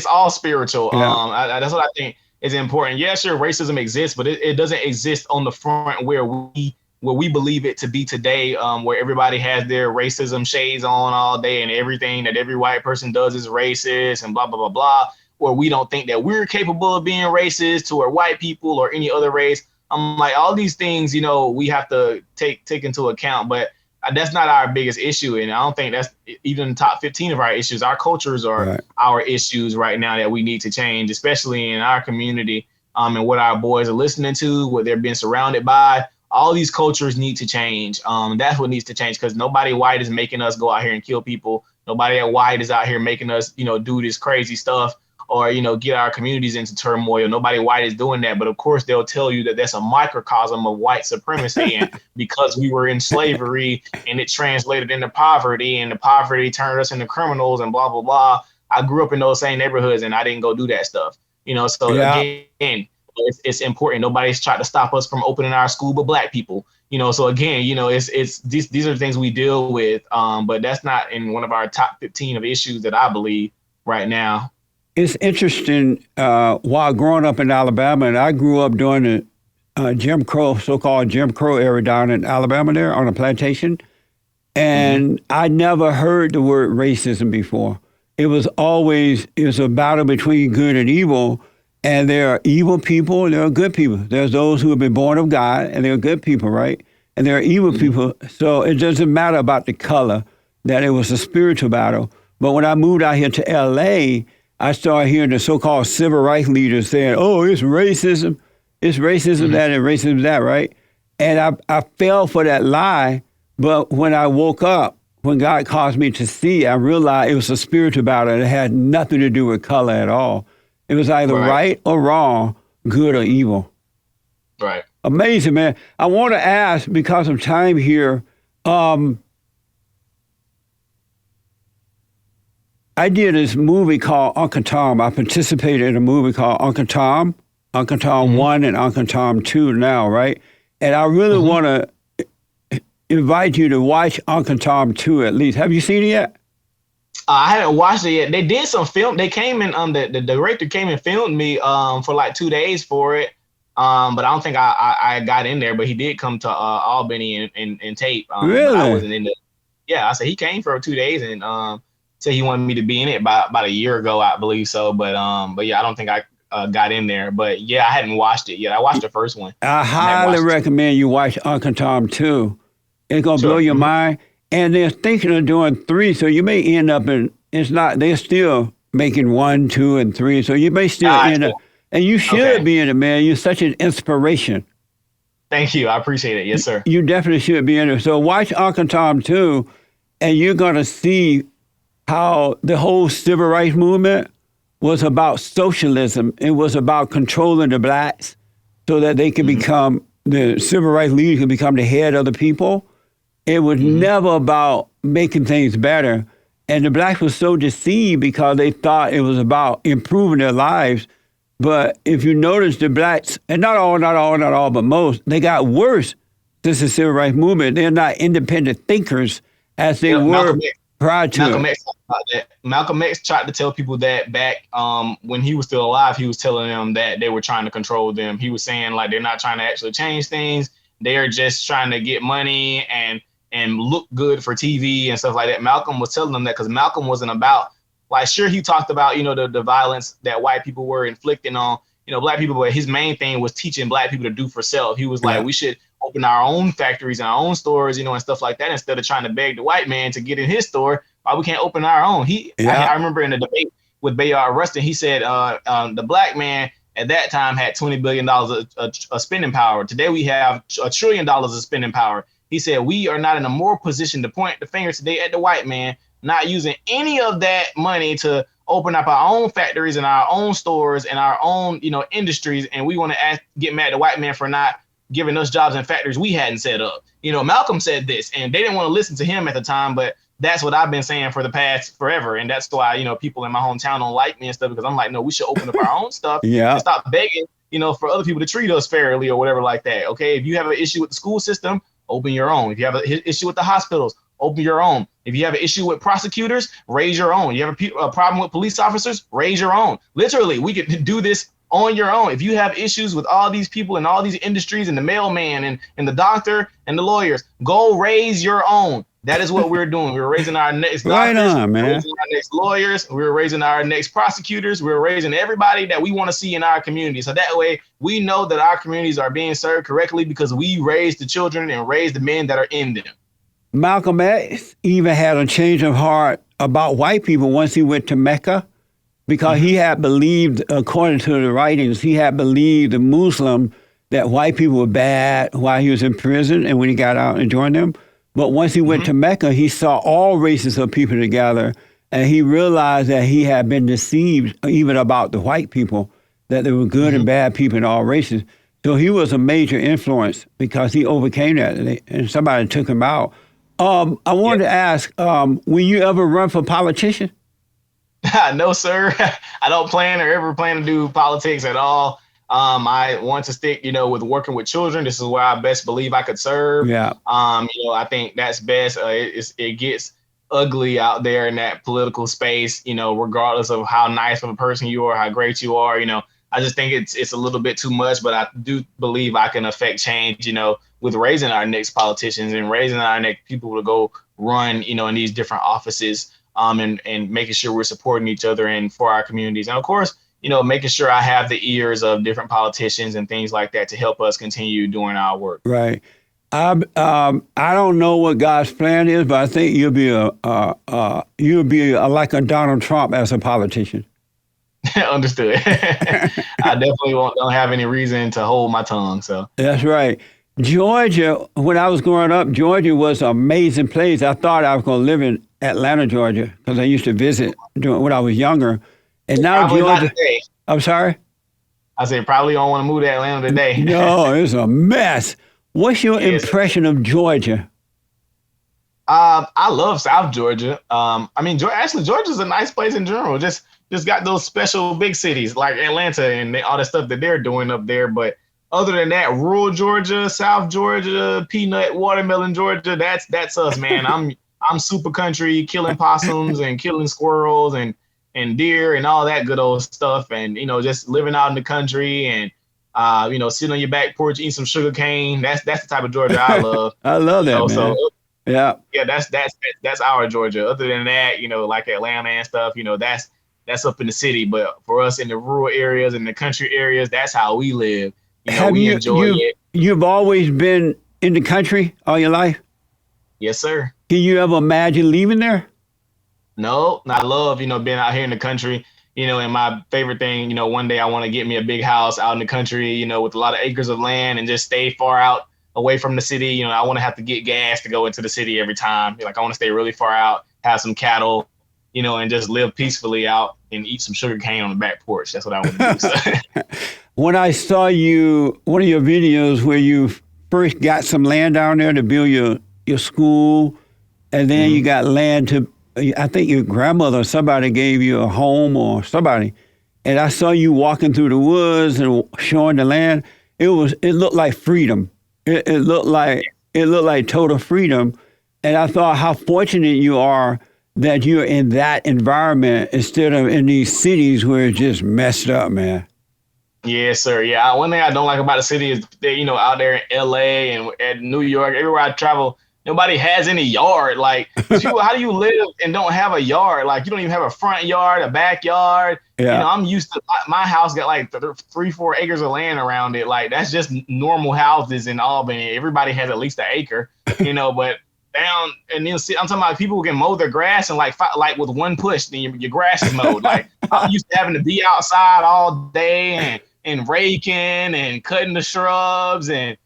all spiritual. Yeah. That's what I think is important. Yeah, sure, racism exists, but it doesn't exist on the front where we believe it to be today, where everybody has their racism shades on all day and everything that every white person does is racist and blah, blah, blah, blah, or we don't think that we're capable of being racist toward white people or any other race. I'm like, all these things, we have to take into account, but that's not our biggest issue. And I don't think that's even the top 15 of our issues. Our cultures are our issues right now that we need to change, especially in our community, and what our boys are listening to, what they're being surrounded by. All these cultures need to change. That's what needs to change, because nobody white is making us go out here and kill people. Nobody white is out here making us, do this crazy stuff or, get our communities into turmoil. Nobody white is doing that. But of course, they'll tell you that that's a microcosm of white supremacy. And because we were in slavery and it translated into poverty and the poverty turned us into criminals and blah, blah, blah. I grew up in those same neighborhoods and I didn't go do that stuff. Again, it's important. Nobody's tried to stop us from opening our school but black people. So again, it's these are the things we deal with. But that's not in one of our top 15 of issues that I believe right now. It's interesting. While growing up in Alabama, and I grew up during the Jim Crow, so-called Jim Crow era down in Alabama there on a plantation. And I never heard the word racism before. It was a battle between good and evil. And there are evil people and there are good people. There's those who have been born of God and they're good people, right? And there are evil people. So it doesn't matter about the color, that it was a spiritual battle. But when I moved out here to LA, I started hearing the so-called civil rights leaders saying, oh, it's racism. It's racism that and racism that, right? And I fell for that lie. But when I woke up, when God caused me to see, I realized it was a spiritual battle. It had nothing to do with color at all. It was either right or wrong, good or evil. Right. Amazing, man. I want to ask, because of time here, I did this movie called Uncle Tom. I participated in a movie called Uncle Tom 1 and Uncle Tom 2 now, right? And I really want to invite you to watch Uncle Tom 2 at least. Have you seen it yet? I haven't watched it yet. They did some film. They came in, the director came and filmed me for like 2 days for it. But I don't think I got in there, but he did come to Albany and tape. Really? I wasn't in the, I said he came for 2 days and said he wanted me to be in it about a year ago, I believe so. But yeah, I don't think I got in there. But yeah, I hadn't watched it yet. I watched the first one. I highly recommend you watch Uncle Tom 2. It's going to blow your mind. And they're thinking of doing 3, so you may end up they're still making 1, 2, and 3, so you may still end up, and you should be in it, man. You're such an inspiration. Thank you. I appreciate it. Yes, sir. You definitely should be in it. So watch Uncle Tom 2, and you're going to see how the whole civil rights movement was about socialism. It was about controlling the blacks so that they could become, the civil rights leaders could become the head of the people. It was never about making things better. And the blacks were so deceived because they thought it was about improving their lives. But if you notice, the blacks, and not all, but most, they got worse since the civil rights movement. They're not independent thinkers as they were prior to it. Malcolm X tried to tell people that back when he was still alive. He was telling them that they were trying to control them. He was saying like they're not trying to actually change things. They are just trying to get money and look good for TV and stuff like that. Malcolm was telling them that because Malcolm wasn't about, like, sure, he talked about, the violence that white people were inflicting on, black people, but his main thing was teaching black people to do for self. He was like, we should open our own factories and our own stores, and stuff like that, instead of trying to beg the white man to get in his store. Why we can't open our own? I remember in the debate, with Bayard Rustin. He said the black man at that time had $20 billion of spending power. Today we have $1 trillion of spending power. He said we are not in a more position to point the finger today at the white man, not using any of that money to open up our own factories and our own stores and our own, industries. And we want to get mad at the white man for not giving us jobs in factories we hadn't set up. Malcolm said this, and they didn't want to listen to him at the time, but that's what I've been saying for the past forever. And that's why, people in my hometown don't like me and stuff, because I'm like, no, we should open up our own stuff and stop begging, for other people to treat us fairly or whatever like that. Okay. If you have an issue with the school system, open your own. If you have an issue with the hospitals, open your own. If you have an issue with prosecutors, raise your own. You have a problem with police officers, raise your own. Literally, we could do this on your own. If you have issues with all these people in all these industries and the mailman and the doctor and the lawyers, go raise your own. That is what we're doing. We're raising our next doctors, right on, man. We're raising our next lawyers, we're raising our next prosecutors, we're raising everybody that we want to see in our community. So that way we know that our communities are being served correctly because we raise the children and raise the men that are in them. Malcolm X even had a change of heart about white people once he went to Mecca, because he had believed, according to the writings, he had believed the Muslim that white people were bad while he was in prison and when he got out and joined them. But once he went to Mecca, he saw all races of people together, and he realized that he had been deceived even about the white people, that there were good and bad people in all races. So he was a major influence because he overcame that, and somebody took him out. I wanted to ask, will you ever run for politician? No, sir. I don't plan or ever plan to do politics at all. I want to stick, with working with children. This is where I best believe I could serve. Yeah. I think that's best. It gets ugly out there in that political space, regardless of how nice of a person you are, how great you are. I just think it's a little bit too much, but I do believe I can affect change, with raising our next politicians and raising our next people to go run, in these different offices, and making sure we're supporting each other and for our communities. And of course, making sure I have the ears of different politicians and things like that to help us continue doing our work. Right. I don't know what God's plan is, but I think you'll be like a Donald Trump as a politician. Understood. I definitely don't have any reason to hold my tongue. So that's right. Georgia, when I was growing up, Georgia was an amazing place. I thought I was going to live in Atlanta, Georgia, because I used to visit when I was younger. And now probably Georgia, not today. I'm sorry? I said probably don't want to move to Atlanta today. No, it's a mess. What's your impression of Georgia? I love South Georgia. Georgia's a nice place in general. Just got those special big cities like Atlanta and all the stuff that they're doing up there. But other than that, rural Georgia, South Georgia, peanut, watermelon Georgia, that's us, man. I'm super country, killing possums and killing squirrels and deer and all that good old stuff, and just living out in the country and sitting on your back porch eating some sugar cane. That's the type of Georgia I love. I love that, man. So yeah, that's our Georgia. Other than that, like Atlanta and stuff, that's up in the city. But for us in the rural areas and the country areas, that's how we live. We enjoy it. You've always been in the country all your life? Yes, sir. Can you ever imagine leaving there? No, I love, being out here in the country, and my favorite thing, one day I want to get me a big house out in the country, with a lot of acres of land and just stay far out away from the city. I want to have to get gas to go into the city every time. Like I want to stay really far out, have some cattle, and just live peacefully out and eat some sugar cane on the back porch. That's what I want to do. So. When I saw one of your videos where you first got some land down there to build your school, and then you got land to, I think your grandmother or somebody gave you a home or somebody, and I saw you walking through the woods and showing the land. It looked like freedom. It looked like total freedom. And I thought how fortunate you are that you're in that environment instead of in these cities where it's just messed up, man. Yes, sir. Yeah. One thing I don't like about the city is that, out there in LA and at New York, everywhere I travel, nobody has any yard. Like, how do you live and don't have a yard? Like, you don't even have a front yard, a backyard. Yeah. I'm used to my house got like 3-4 acres of land around it. Like, that's just normal houses in Albany. Everybody has at least an acre, but down, and then I'm talking about people who can mow their grass and like with one push, then your grass is mowed. Like I'm used to having to be outside all day and raking and cutting the shrubs and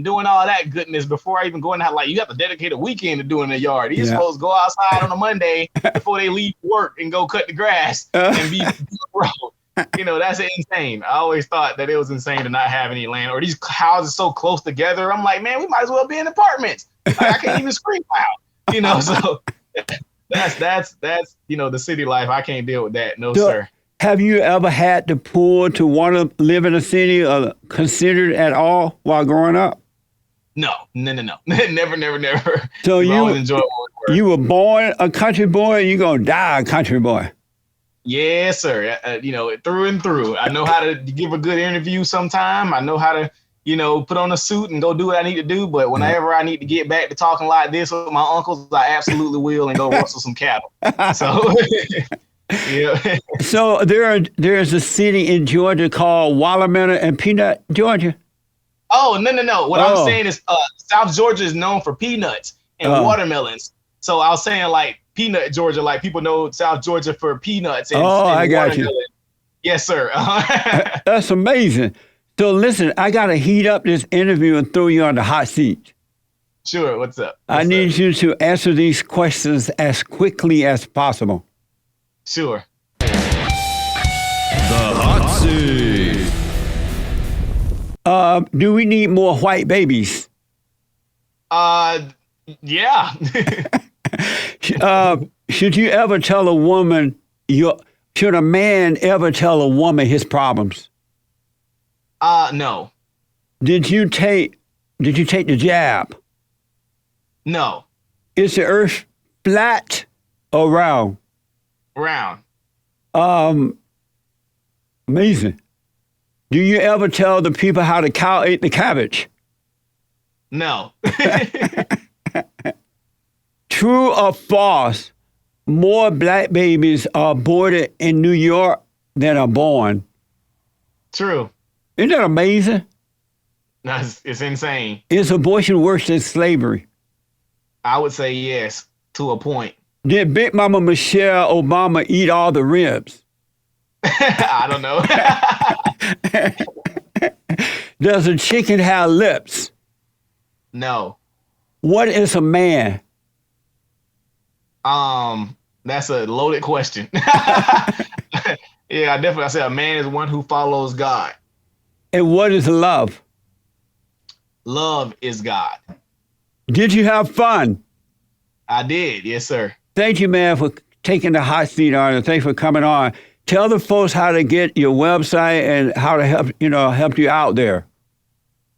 doing all that goodness before I even go in the house. Like you have to dedicate a weekend to doing the yard. These folks go outside on a Monday before they leave work and go cut the grass and be road. You know, that's insane. I always thought that it was insane to not have any land or these houses so close together. I'm like, man, we might as well be in apartments. Like, I can't even scream out, you know. So that's you know, the city life. I can't deal with that. No, sir. Have you ever had the pull to want to live in a city or considered at all while growing up? No. Never. So you were born a country boy, you're gonna die a country boy. Yes, sir. You know, through and through. I know how to give a good interview sometime. I know how to, you know, put on a suit and go do what I need to do. But whenever I need to get back to talking like this with my uncles, I absolutely will and go rustle some cattle. So, yeah. So there's a city in Georgia called Watermelon and Peanut, Georgia. Oh, no. What I'm saying is South Georgia is known for peanuts and watermelons. So I was saying like peanut Georgia, like people know South Georgia for peanuts and, I got watermelon. you. Yes, sir. That's amazing. So listen, I got to heat up this interview and throw you on the hot seat. Sure. What's up? I need you to answer these questions as quickly as possible. Sure. The hot seat. Do we need more white babies? Yeah. Should you ever tell a woman should a man ever tell a woman his problems? No. Did you take the jab? No. Is the earth flat or round? Round. Amazing. Do you ever tell the people how the cow ate the cabbage? No. True or false? More black babies are aborted in New York than are born. True. Isn't that amazing? No, it's insane. Is abortion worse than slavery? I would say yes, to a point. Did Big Mama Michelle Obama eat all the ribs? I don't know. Does a chicken have lips? No. What is a man? That's a loaded question. Yeah, I say a man is one who follows God. And what is love? Love is God. Did you have fun? I did. Yes, sir. Thank you, man, for taking the hot seat on, and thanks for coming on. Tell the folks how to get your website and how to help you out there.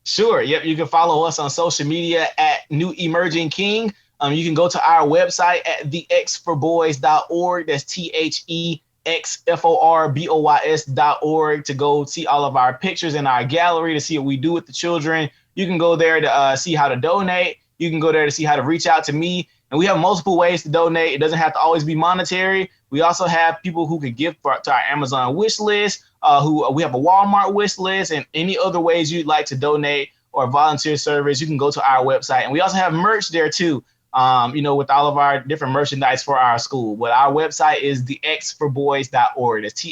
Sure. Yep. You can follow us on social media at New Emerging King. You can go to our website at thexforboys.org. That's THEXFORBOYS.org to go see all of our pictures in our gallery to see what we do with the children. You can go there to see how to donate. You can go there to see how to reach out to me. And we have multiple ways to donate. It doesn't have to always be monetary. We also have people who could give to our Amazon wish list, we have a Walmart wish list, and any other ways you'd like to donate or volunteer service, you can go to our website. And we also have merch there too, with all of our different merchandise for our school. But our website is thexforboys.org. That's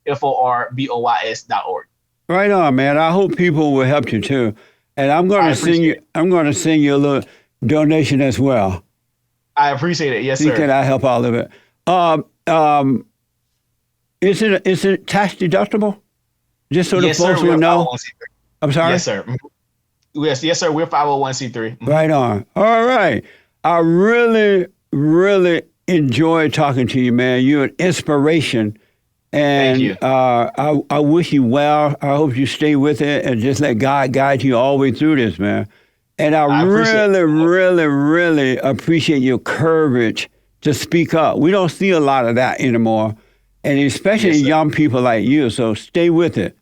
THEXFORBOYS.org. Right on, man. I hope people will help you too. And I'm going to send you a little donation as well. I appreciate it. Yes, sir. Can I help all of it? Is it tax deductible? Just so the folks will know. I'm sorry? Yes, sir. Yes, sir. We're 501c3. Right on. All right. I really, really enjoyed talking to you, man. You're an inspiration. And thank you. I wish you well. I hope you stay with it and just let God guide you all the way through this, man. And I really, really, really appreciate your courage to speak up. We don't see a lot of that anymore, and especially young people like you. So stay with it.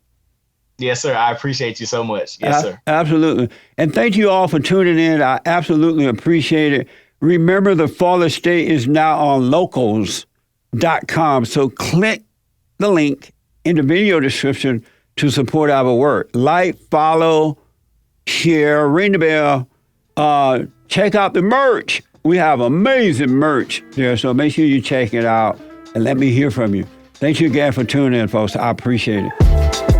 Yes, sir. I appreciate you so much. Yes, sir. Absolutely. And thank you all for tuning in. I absolutely appreciate it. Remember, The Fallen State is now on locals.com. So click the link in the video description to support our work. Like, follow, share, ring the bell, check out the merch. We have amazing merch there, so make sure you check it out and let me hear from you. Thank you again for tuning in, folks. I appreciate it.